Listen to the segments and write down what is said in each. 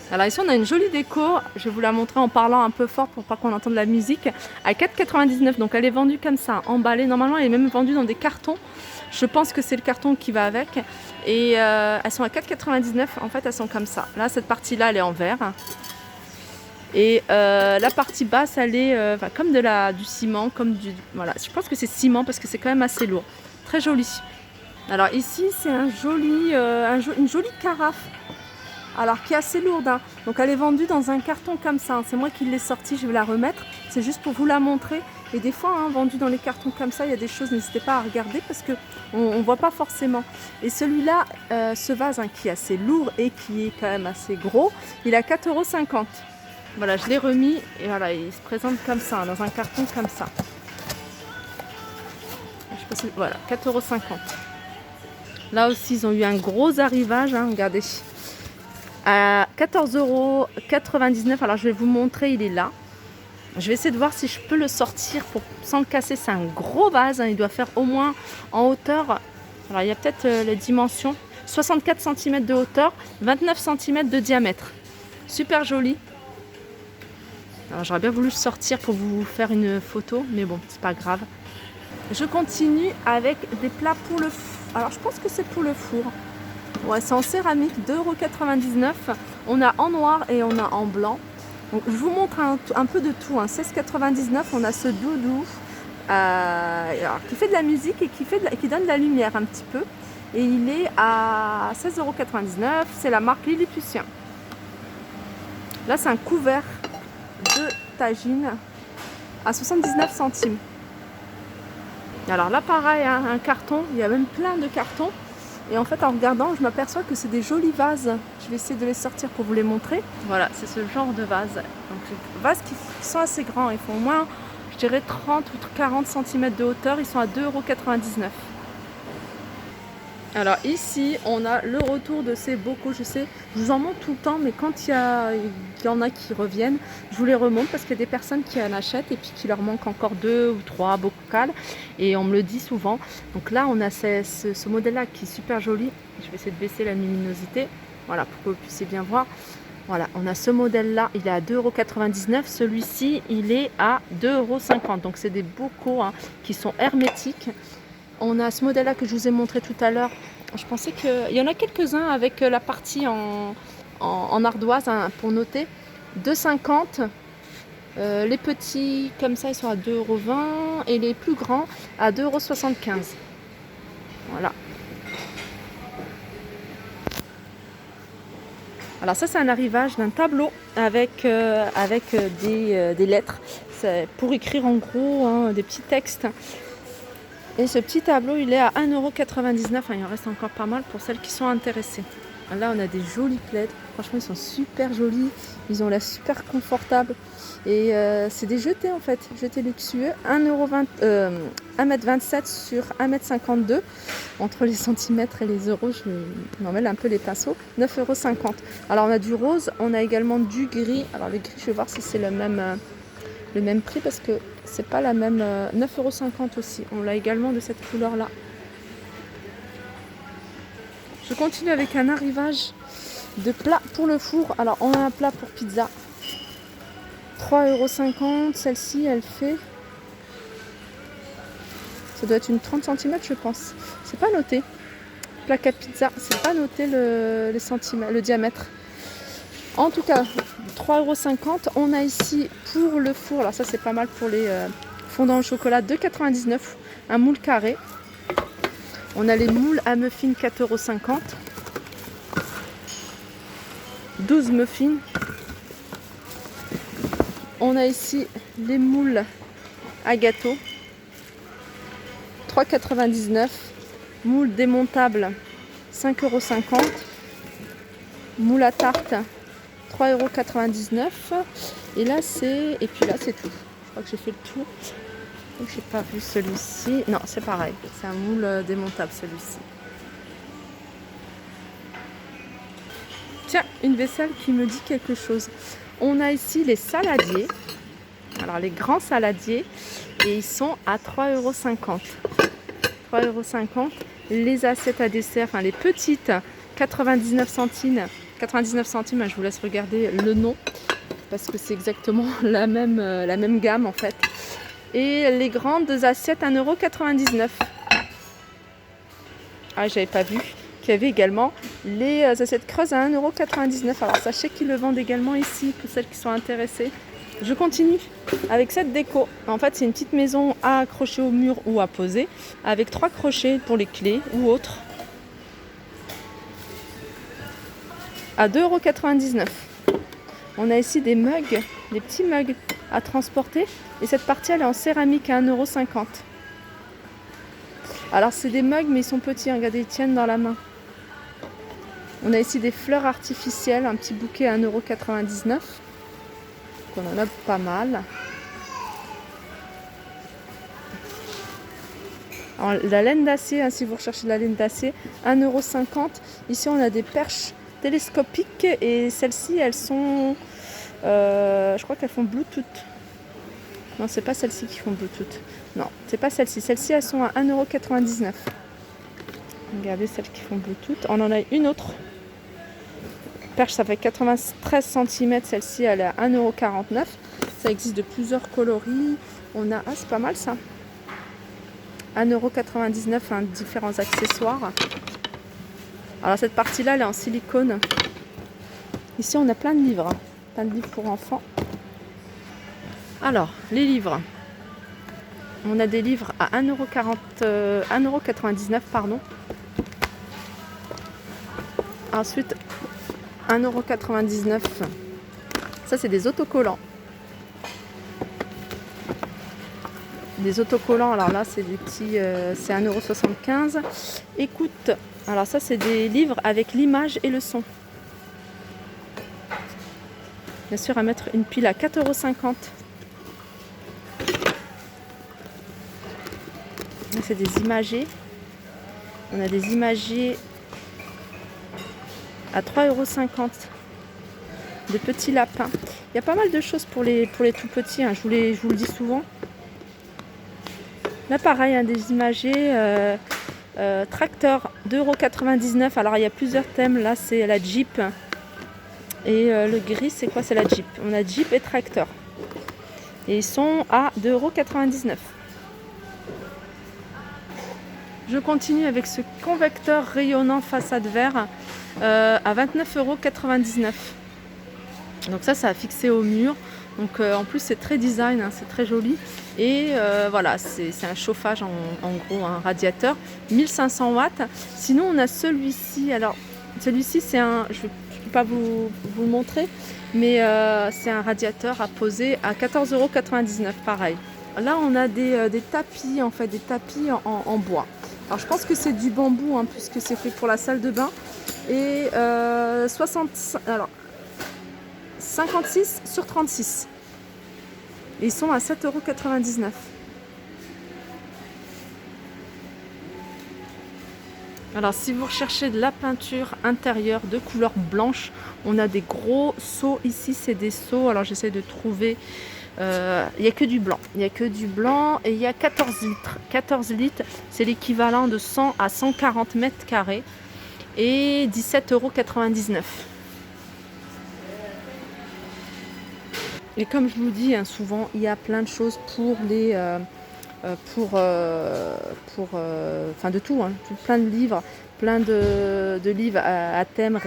Alors ici on a une jolie déco, je vais vous la montrer en parlant un peu fort pour pas qu'on entende la musique, à 4,99 €. Donc elle est vendue comme ça, emballée. Normalement elle est même vendue dans des cartons. Je pense que c'est le carton qui va avec. Et elles sont à 4,99 €. En fait elles sont comme ça. Là cette partie-là elle est en verre. Et la partie basse elle est comme du ciment, voilà. Je pense que c'est ciment parce que c'est quand même assez lourd. Très joli. Alors ici c'est une jolie carafe. Alors qui est assez lourde, hein. Donc elle est vendue dans un carton comme ça, hein. C'est moi qui l'ai sortie, je vais la remettre. C'est juste pour vous la montrer. Et des fois, hein, vendue dans les cartons comme ça, il y a des choses, n'hésitez pas à regarder parce qu'on ne voit pas forcément. Et celui-là, ce vase, hein, qui est assez lourd et qui est quand même assez gros, il est à 4,50 €. Voilà, je l'ai remis et voilà, il se présente comme ça, hein, dans un carton comme ça. Je sais pas si... Voilà, 4,50 €. Là aussi, ils ont eu un gros arrivage, hein, regardez. À 14,99 €. Alors je vais vous montrer, il est là. Je vais essayer de voir si je peux le sortir sans le casser. C'est un gros vase, hein. Il doit faire au moins en hauteur. Alors il y a peut-être les dimensions. 64 cm de hauteur, 29 cm de diamètre. Super joli. Alors j'aurais bien voulu le sortir pour vous faire une photo, mais bon, c'est pas grave. Je continue avec des plats pour le four. Alors je pense que c'est pour le four. Ouais, c'est en céramique, 2,99 €. On a en noir et on a en blanc. Donc, je vous montre un peu de tout, hein. 16,99 €. On a ce doudou alors, qui fait de la musique et qui donne de la lumière un petit peu. Et il est à 16,99 €. C'est la marque Lilliputien. Là, c'est un couvert de tagine à 79 centimes. Alors là, pareil, hein, un carton. Il y a même plein de cartons. Et en fait, en regardant, je m'aperçois que c'est des jolis vases. Je vais essayer de les sortir pour vous les montrer. Voilà, c'est ce genre de vase. Donc, des vases qui sont assez grands. Ils font au moins, je dirais, 30 ou 40 cm de hauteur. Ils sont à 2,99 €. Alors ici, on a le retour de ces bocaux. Je sais, je vous en montre tout le temps, mais quand il y en a qui reviennent, je vous les remonte parce qu'il y a des personnes qui en achètent et puis qui leur manque encore 2 ou 3 bocaux. Et on me le dit souvent. Donc là, on a ce modèle-là qui est super joli. Je vais essayer de baisser la luminosité. Voilà, pour que vous puissiez bien voir. Voilà, on a ce modèle-là, il est à 2,99 €. Celui-ci, il est à 2,50 €. Donc c'est des bocaux, hein, qui sont hermétiques. On a ce modèle-là que je vous ai montré tout à l'heure. Je pensais qu'il y en a quelques-uns avec la partie en ardoise, hein, pour noter. 2,50 €. Les petits comme ça, ils sont à 2,20 € et les plus grands à 2,75 €. Voilà. Alors ça, c'est un arrivage d'un tableau avec des lettres. C'est pour écrire en gros, hein, des petits textes. Et ce petit tableau, il est à 1,99 €. Enfin, il en reste encore pas mal pour celles qui sont intéressées. Là, on a des jolis plaids. Franchement, ils sont super jolis. Ils ont l'air super confortables. Et c'est des jetés en fait, jetés luxueux. 1,27 m sur 1,52 m. Entre les centimètres et les euros, je m'en mêle un peu les pinceaux. 9,50 €. Alors, on a du rose, on a également du gris. Alors, le gris, je vais voir si c'est le même prix parce que c'est pas la même. 9,50 € aussi. On l'a également de cette couleur là. Je continue avec un arrivage de plats pour le four. Alors on a un plat pour pizza, 3,50 €. Celle-ci elle fait, ça doit être une 30 cm je pense. C'est pas noté. Plaque à pizza, c'est pas noté les centimètres, le diamètre. En tout cas, 3,50 €. On a ici pour le four, alors ça c'est pas mal pour les fondants au chocolat, 2,99 €. Un moule carré. On a les moules à muffins, 4,50 €. 12 muffins. On a ici les moules à gâteau, 3,99 €. Moule démontable, 5,50 €. Moule à tarte, 3,99 €. Et là c'est tout. Je crois que j'ai fait le tour. Je n'ai pas vu celui-ci. Non, c'est pareil. C'est un moule démontable celui-ci. Tiens, une vaisselle qui me dit quelque chose. On a ici les saladiers. Alors les grands saladiers. Et ils sont à 3,50 €. 3,50 €. Les assiettes à dessert, enfin les petites, 99 centimes 99 centimes, je vous laisse regarder le nom parce que c'est exactement la même gamme en fait. Et les grandes assiettes 1,99 €. Ah, j'avais pas vu qu'il y avait également les assiettes creuses à 1,99 €. Alors sachez qu'ils le vendent également ici pour celles qui sont intéressées. Je continue avec cette déco. En fait, c'est une petite maison à accrocher au mur ou à poser avec 3 crochets pour les clés ou autres. À 2,99 €. On a ici des mugs, des petits mugs à transporter. Et cette partie, elle est en céramique à 1,50 €. Alors, c'est des mugs, mais ils sont petits. Regardez, ils tiennent dans la main. On a ici des fleurs artificielles, un petit bouquet à 1,99 €. On en a pas mal. Alors, la laine d'acier, hein, si vous recherchez de la laine d'acier, 1,50 €. Ici, on a des perches télescopiques et celles-ci, elles sont... je crois qu'elles font Bluetooth. Non, c'est pas celles-ci qui font Bluetooth. Non, c'est pas celles-ci. Celles-ci, elles sont à 1,99 €. Regardez celles qui font Bluetooth. On en a une autre. Perche, ça fait 93 cm. Celle-ci, elle est à 1,49 €. Ça existe de plusieurs coloris. On a... Ah, c'est pas mal ça. 1,99 €, hein, différents accessoires. Alors cette partie-là, elle est en silicone. Ici, on a plein de livres. Hein. Plein de livres pour enfants. Alors, les livres. On a des livres à 1,99 €, pardon. Ensuite, 1,99 €. Ça, c'est des autocollants. Des autocollants, alors là, c'est des petits... c'est 1,75 €. Écoute, alors ça, c'est des livres avec l'image et le son. Bien sûr, à mettre une pile à 4,50 €. C'est des imagés. On a des imagés à 3,50 €. Des petits lapins. Il y a pas mal de choses pour les tout petits. Hein. Je vous le dis souvent. Là, pareil, hein, des imagés. Tracteur, 2,99 €. Alors, il y a plusieurs thèmes. Là, c'est la Jeep. Et le gris, c'est quoi? C'est la Jeep. On a Jeep et tracteur. Et ils sont à 2,99 €. Je continue avec ce convecteur rayonnant façade verre à 29,99 €. Donc ça a fixé au mur. Donc en plus c'est très design, hein, c'est très joli. Et voilà, c'est un chauffage en gros, un radiateur, 1500 watts. Sinon on a celui-ci. Alors celui-ci c'est un, je ne peux pas vous le montrer, mais c'est un radiateur à poser à 14,99 €, pareil. Là on a des tapis, en fait, des tapis en bois. Alors je pense que c'est du bambou, hein, puisque c'est fait pour la salle de bain. Et 56 sur 36. Et ils sont à 7,99 €. Alors si vous recherchez de la peinture intérieure de couleur blanche, on a des gros seaux ici, c'est des seaux. Alors j'essaie de trouver... il n'y a que du blanc. Il n'y a que du blanc et il y a 14 litres. 14 litres, c'est l'équivalent de 100 à 140 mètres carrés et 17,99 €. Et comme je vous dis, hein, souvent, il y a plein de choses pour les... enfin de tout, hein, plein de livres, plein de livres à thème,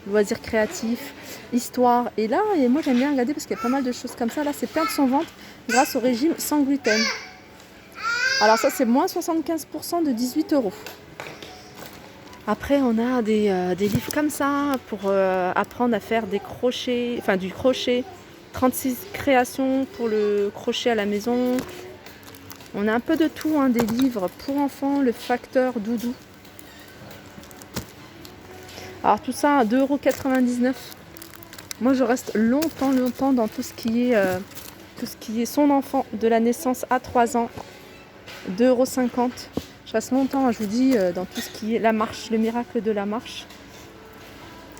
loisirs créatifs, histoire. Et là, moi j'aime bien regarder parce qu'il y a pas mal de choses comme ça. Là, c'est perdre son ventre grâce au régime sans gluten. Alors ça, c'est moins 75% de 18 €. Après, on a des livres comme ça pour apprendre à faire des crochets, enfin du crochet. 36 créations pour le crochet à la maison. On a un peu de tout, hein, des livres pour enfants, le facteur doudou. Alors tout ça à 2,99 €. Moi je reste longtemps dans tout ce qui est son enfant de la naissance à 3 ans. 2,50 €. Je reste longtemps, je vous dis, dans tout ce qui est la marche, le miracle de la marche.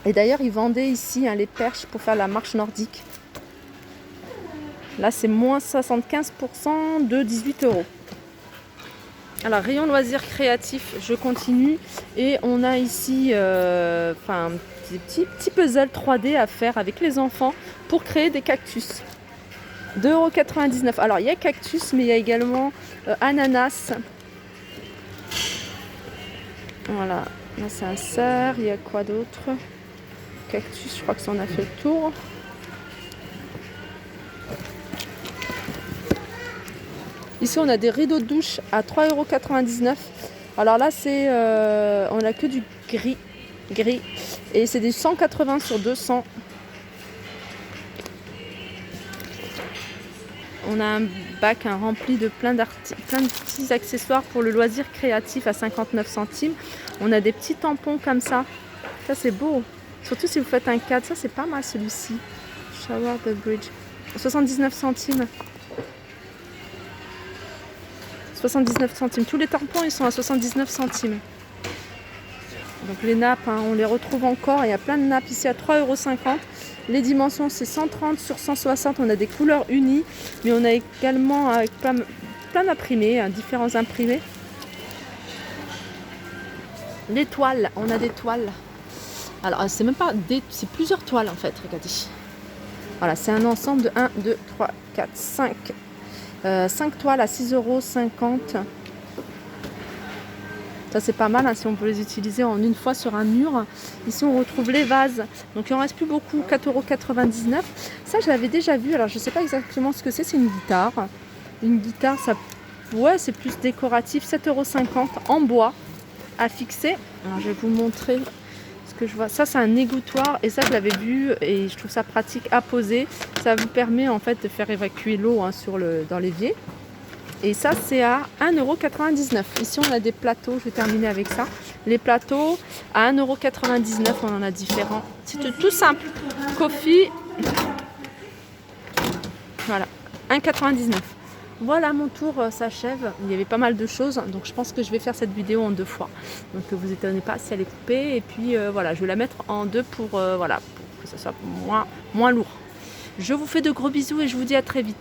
Et d'ailleurs ils vendaient ici, hein, les perches pour faire la marche nordique. Là c'est moins 75% de 18 €. Alors rayon loisirs créatifs, je continue. Et on a ici des petits puzzles 3D à faire avec les enfants pour créer des cactus. 2,99 €. Alors il y a cactus, mais il y a également ananas. Voilà, là c'est un cerf. Il y a quoi d'autre? Cactus, je crois que ça en a fait le tour. Ici on a des rideaux de douche à 3,99 €. Alors là c'est on a que du gris et c'est des 180 sur 200. On a un bac rempli de plein de petits accessoires pour le loisir créatif à 59 centimes. On a des petits tampons comme ça. Ça c'est beau. Surtout si vous faites un cadre. Ça c'est pas mal celui-ci. Shower the Bridge. 79 centimes. 79 centimes. Tous les tampons ils sont à 79 centimes. Donc les nappes, on les retrouve encore. Il y a plein de nappes ici à 3,50 €. Les dimensions c'est 130 sur 160. On a des couleurs unies, mais on a également avec plein d'imprimés, différents imprimés. Les toiles, on a des toiles. Alors c'est même pas c'est plusieurs toiles en fait, regardez. Voilà, c'est un ensemble de 1, 2, 3, 4, 5. 5 toiles à 6,50 €. Ça c'est pas mal, si on peut les utiliser en une fois sur un mur. Ici on retrouve les vases, donc il en reste plus beaucoup, 4,99 €. Ça je l'avais déjà vu, alors je sais pas exactement ce que c'est une guitare. Une guitare, ça, ouais, c'est plus décoratif, 7,50 € en bois à fixer. Alors je vais vous montrer ce que je vois. Ça c'est un égouttoir et ça je l'avais vu et je trouve ça pratique à poser. Ça vous permet en fait de faire évacuer l'eau dans l'évier. Et ça c'est à 1,99 €. Ici on a des plateaux, je vais terminer avec ça. Les plateaux à 1,99 €, on en a différents. C'est tout simple. Coffee. Voilà, 1,99 €. Voilà, mon tour s'achève. Il y avait pas mal de choses, donc je pense que je vais faire cette vidéo en 2 fois. Donc ne vous étonnez pas si elle est coupée. Et puis voilà, je vais la mettre en 2 pour que ce soit moins lourd. Je vous fais de gros bisous et je vous dis à très vite.